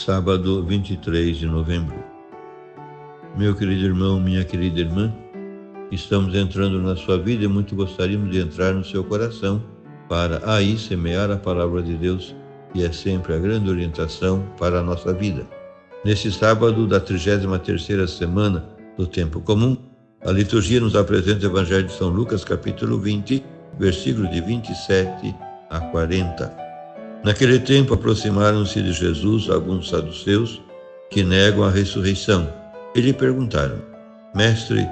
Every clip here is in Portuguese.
sábado 23 de novembro. Meu querido irmão, minha querida irmã, estamos entrando na sua vida e muito gostaríamos de entrar no seu coração para aí semear a palavra de Deus, que é sempre a grande orientação para a nossa vida. Neste sábado da 33ª semana do tempo comum, a liturgia nos apresenta o Evangelho de São Lucas, capítulo 20, versículos de 27 a 40. Naquele tempo aproximaram-se de Jesus alguns saduceus que negam a ressurreição e lhe perguntaram: Mestre,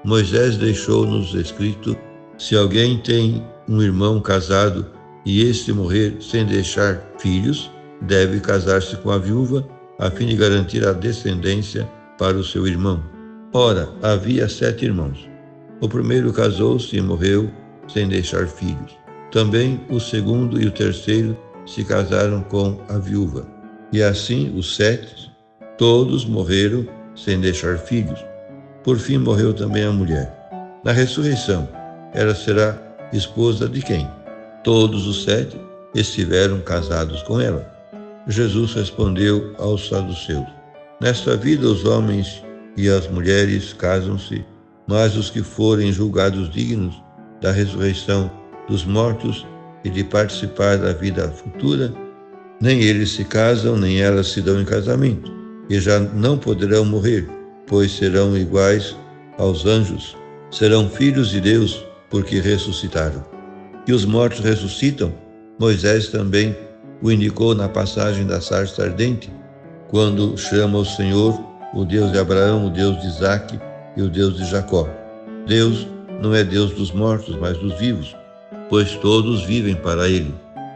Moisés deixou-nos escrito: se alguém tem um irmão casado e este morrer sem deixar filhos, deve casar-se com a viúva a fim de garantir a descendência para o seu irmão. Ora, havia 7 irmãos. O primeiro casou-se e morreu sem deixar filhos. Também o segundo e o terceiro se casaram com a viúva. E assim os 7, todos morreram sem deixar filhos. Por fim morreu também a mulher. Na ressurreição, ela será esposa de quem? Todos os 7 estiveram casados com ela. Jesus respondeu aos saduceus: nesta vida os homens e as mulheres casam-se, mas os que forem julgados dignos da ressurreição dos mortos e de participar da vida futura, nem eles se casam, nem elas se dão em casamento, e já não poderão morrer, pois serão iguais aos anjos, serão filhos de Deus, porque ressuscitaram. E os mortos ressuscitam, Moisés também o indicou na passagem da sarça ardente, quando chama o Senhor, o Deus de Abraão, o Deus de Isaque e o Deus de Jacó. Deus não é Deus dos mortos, mas dos vivos, pois todos vivem para ele.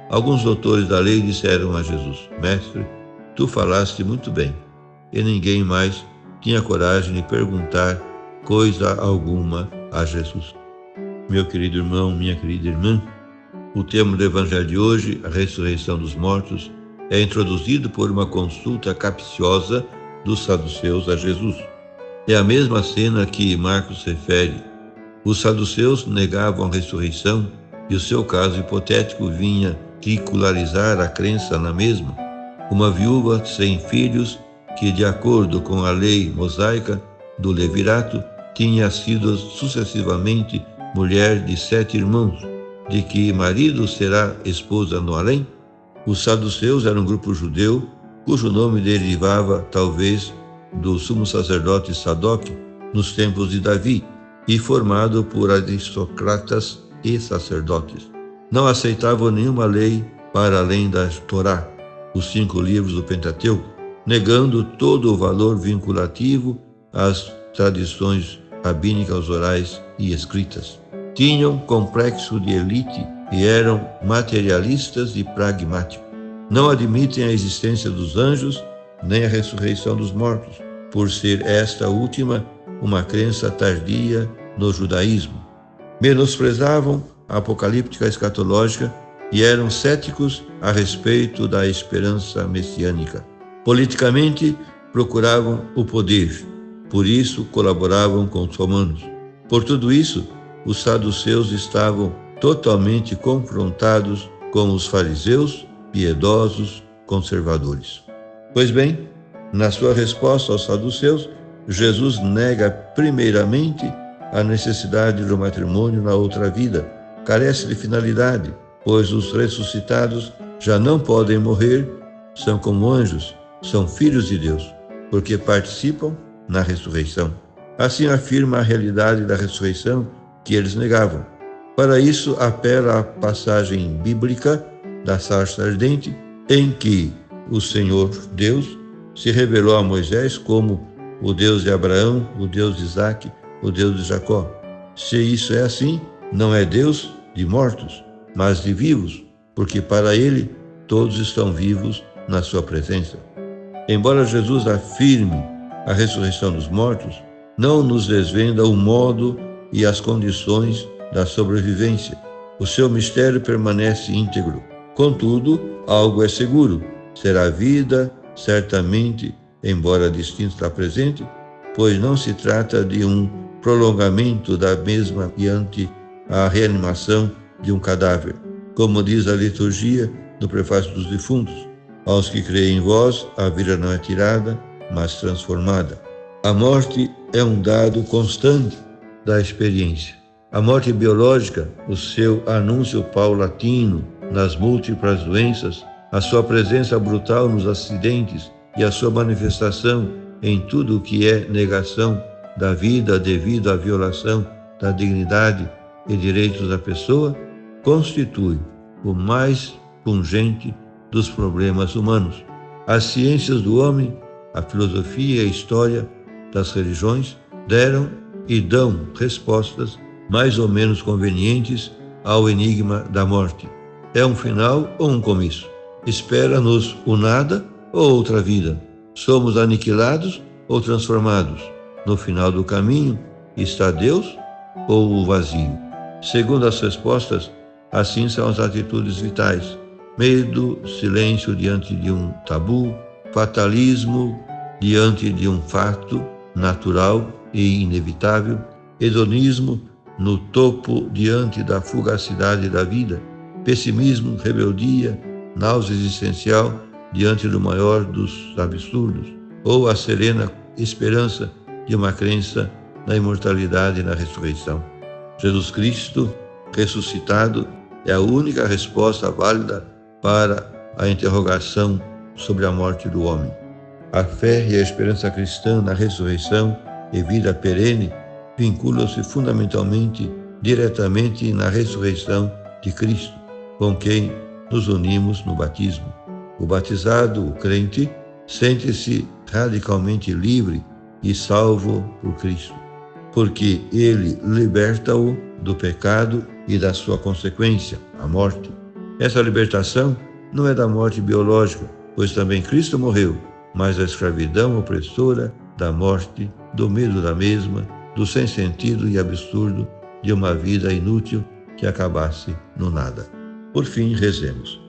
Alguns doutores da lei disseram a Jesus: Mestre, tu falaste muito bem. E ninguém mais tinha coragem de perguntar coisa alguma a Jesus. Meu querido irmão, minha querida irmã, o tema do Evangelho de hoje, a ressurreição dos mortos, é introduzido por uma consulta capciosa dos saduceus a Jesus. É a mesma cena que Marcos refere. Os saduceus negavam a ressurreição e o seu caso hipotético vinha ridicularizar a crença na mesma. Uma viúva sem filhos que, de acordo com a lei mosaica do Levirato, tinha sido sucessivamente mulher de 7 irmãos, de que marido será esposa no além? Os saduceus eram um grupo judeu cujo nome derivava talvez do sumo sacerdote Sadoc nos tempos de Davi e formado por aristocratas e sacerdotes. Não aceitavam nenhuma lei para além da Torá, os 5 livros do Pentateuco, negando todo o valor vinculativo às tradições rabínicas orais e escritas. Tinham complexo de elite e eram materialistas e pragmáticos. Não admitem a existência dos anjos nem a ressurreição dos mortos, por ser esta última uma crença tardia no judaísmo. Menosprezavam a apocalíptica escatológica e eram céticos a respeito da esperança messiânica. Politicamente, procuravam o poder, por isso colaboravam com os romanos. Por tudo isso, os saduceus estavam totalmente confrontados com os fariseus, piedosos, conservadores. Pois bem, na sua resposta aos saduceus, Jesus nega primeiramente a necessidade do matrimônio na outra vida. Carece de finalidade, pois os ressuscitados já não podem morrer, são como anjos, são filhos de Deus, porque participam na ressurreição. Assim afirma a realidade da ressurreição que eles negavam. Para isso, apela à passagem bíblica da sarça ardente, em que o Senhor Deus se revelou a Moisés como o Deus de Abraão, o Deus de Isaque, o Deus de Jacó. Se isso é assim, não é Deus de mortos, mas de vivos, porque para ele todos estão vivos na sua presença. Embora Jesus afirme a ressurreição dos mortos, não nos desvenda o modo e as condições da sobrevivência. O seu mistério permanece íntegro. Contudo, algo é seguro: será vida, certamente, embora distinto da presente, pois não se trata de um prolongamento da mesma mediante a reanimação de um cadáver, como diz a liturgia no Prefácio dos Defuntos. Aos que creem em vós, a vida não é tirada, mas transformada. A morte é um dado constante da experiência. A morte biológica, o seu anúncio paulatino nas múltiplas doenças, a sua presença brutal nos acidentes e a sua manifestação em tudo o que é negação da vida devido à violação da dignidade e direitos da pessoa, constitui o mais pungente dos problemas humanos. As ciências do homem, a filosofia e a história das religiões deram e dão respostas mais ou menos convenientes ao enigma da morte. É um final ou um começo? Espera-nos o nada ou outra vida? Somos aniquilados ou transformados? No final do caminho está Deus ou o vazio? Segundo as respostas, assim são as atitudes vitais: medo, silêncio diante de um tabu, fatalismo diante de um fato natural e inevitável, hedonismo no topo diante da fugacidade da vida, pessimismo, rebeldia, náusea existencial diante do maior dos absurdos, ou a serena esperança de uma crença na imortalidade e na ressurreição. Jesus Cristo, ressuscitado, é a única resposta válida para a interrogação sobre a morte do homem. A fé e a esperança cristã na ressurreição e vida perene vinculam-se fundamentalmente, diretamente na ressurreição de Cristo, com quem nos unimos no batismo. O batizado, o crente, sente-se radicalmente livre e salvo por Cristo, porque ele liberta-o do pecado e da sua consequência, a morte. Essa libertação não é da morte biológica, pois também Cristo morreu, mas da escravidão opressora, da morte, do medo da mesma, do sem sentido e absurdo de uma vida inútil que acabasse no nada. Por fim, rezemos.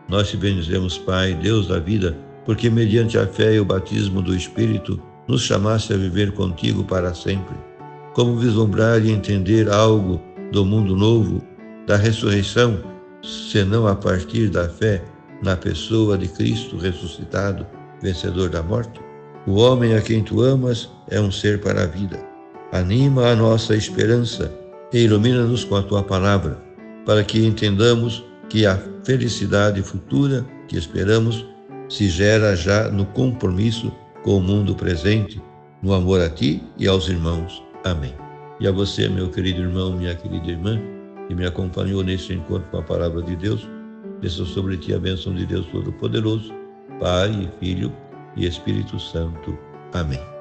Nós te bendizemos, Pai, Deus da vida, porque mediante a fé e o batismo do Espírito nos chamaste a viver contigo para sempre. Como vislumbrar e entender algo do mundo novo, da ressurreição, senão a partir da fé na pessoa de Cristo ressuscitado, vencedor da morte? O homem a quem tu amas é um ser para a vida. Anima a nossa esperança e ilumina-nos com a tua palavra, para que entendamos que a felicidade futura que esperamos se gera já no compromisso com o mundo presente, no amor a ti e aos irmãos. Amém. E a você, meu querido irmão, minha querida irmã, que me acompanhou neste encontro com a palavra de Deus, desça sobre ti a bênção de Deus Todo-Poderoso, Pai, Filho e Espírito Santo. Amém.